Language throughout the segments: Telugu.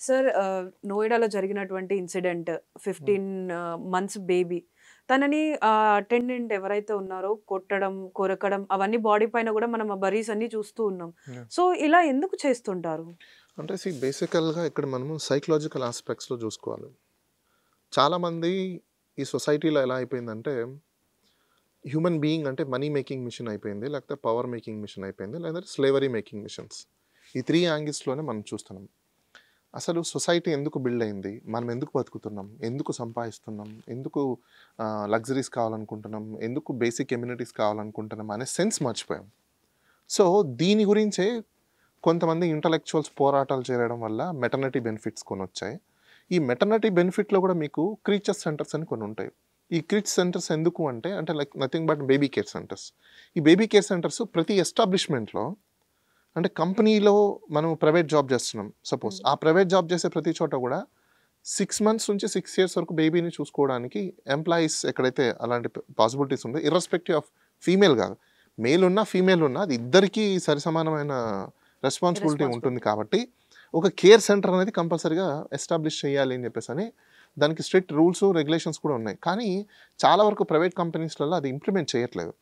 సార్ నోయిడాలో జరిగినటువంటి ఇన్సిడెంట్ 15 మంత్స్ బేబీ తనని అటెండెంట్ ఎవరైతే ఉన్నారో కొట్టడం కొరకడం అవన్నీ బాడీ పైన కూడా మనం ఆ బరీస్ అన్ని చూస్తూ ఉన్నాం. సో ఇలా ఎందుకు చేస్తుంటారు? అంటే బేసికల్గా ఇక్కడ మనము సైకలాజికల్ ఆస్పెక్ట్స్లో చూసుకోవాలి. చాలామంది ఈ సొసైటీలో ఎలా అయిపోయిందంటే హ్యూమన్ బీయింగ్ అంటే మనీ మేకింగ్ మిషన్ అయిపోయింది, లేకపోతే పవర్ మేకింగ్ మిషన్ అయిపోయింది, లేదంటే స్లేవరీ మేకింగ్ మిషన్స్. ఈ 3 యాంగిల్స్లోనే మనం చూస్తున్నాం. అసలు సొసైటీ ఎందుకు బిల్డ్ అయింది, మనం ఎందుకు బతుకుతున్నాం, ఎందుకు సంపాదిస్తున్నాం, ఎందుకు లగ్జరీస్ కావాలనుకుంటున్నాం, ఎందుకు బేసిక్ ఎమ్యూనిటీస్ కావాలనుకుంటున్నాం అనే సెన్స్ మర్చిపోయాం. సో దీని గురించే కొంతమంది ఇంటలెక్చువల్స్ పోరాటాలు చేయడం వల్ల మెటర్నిటీ బెనిఫిట్స్ కొన్ని వచ్చాయి. ఈ మెటర్నిటీ బెనిఫిట్లో కూడా మీకు క్రీచర్ సెంటర్స్ అని కొన్ని ఉంటాయి. ఈ క్రీచ్ సెంటర్స్ ఎందుకు అంటే like nothing but baby care centres. ఈ బేబీ కేర్ సెంటర్స్ ప్రతి ఎస్టాబ్లిష్మెంట్లో అంటే కంపెనీలో మనం ప్రైవేట్ జాబ్ చేస్తున్నాం సపోజ్, ఆ ప్రైవేట్ జాబ్ చేసే ప్రతి చోట కూడా 6 months నుంచి 6 years వరకు బేబీని చూసుకోవడానికి ఎంప్లాయీస్ ఎక్కడైతే అలాంటి పాసిబిలిటీస్ ఉంటాయి, ఇర్రెస్పెక్టివ్ ఆఫ్ ఫీమేల్ కాదు, మేల్ ఉన్నా ఫీమేల్ ఉన్నా అది ఇద్దరికీ సరిసమానమైన రెస్పాన్సిబిలిటీ ఉంటుంది. కాబట్టి ఒక కేర్ సెంటర్ అనేది కంపల్సరీగా ఎస్టాబ్లిష్ చేయాలి అని చెప్పేసి అని దానికి స్ట్రిక్ట్ రూల్స్ రెగ్యులేషన్స్ కూడా ఉన్నాయి. కానీ చాలా వరకు ప్రైవేట్ కంపెనీస్లలో అది ఇంప్లిమెంట్ చేయట్లేదు.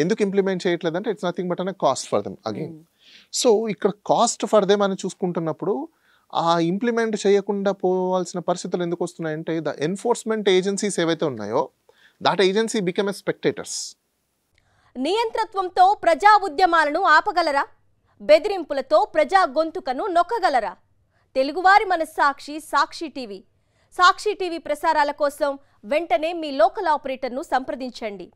ఎందుకు ఇంప్లిమెంట్ చేయట్లేదు అంటే ఇట్స్ నథింగ్ బట్ అనే cost for them again. So ఇక్కడ కాస్ట్ ఫర్ దెమ్ అని చూసుకుంటున్నప్పుడు ఆ ఇంప్లిమెంట్ చేయకుండా పోవాల్సిన పరిస్థితులు ఎందుకు వస్తున్నాయంటే ద ఎన్ఫోర్స్మెంట్ ఏజెన్సీస్ ఏవైతే ఉన్నాయో that agency become a spectators. నియంతృత్వంతో ప్రజా ఉద్యమాలను ఆపగలరా? బెదిరింపులతో ప్రజా గొంతుకను నొక్కగలరా? తెలుగువారి మన సాక్షి టీవీ ప్రసారాల కోసం వెంటనే మీ లోకల్ ఆపరేటర్ను సంప్రదించండి.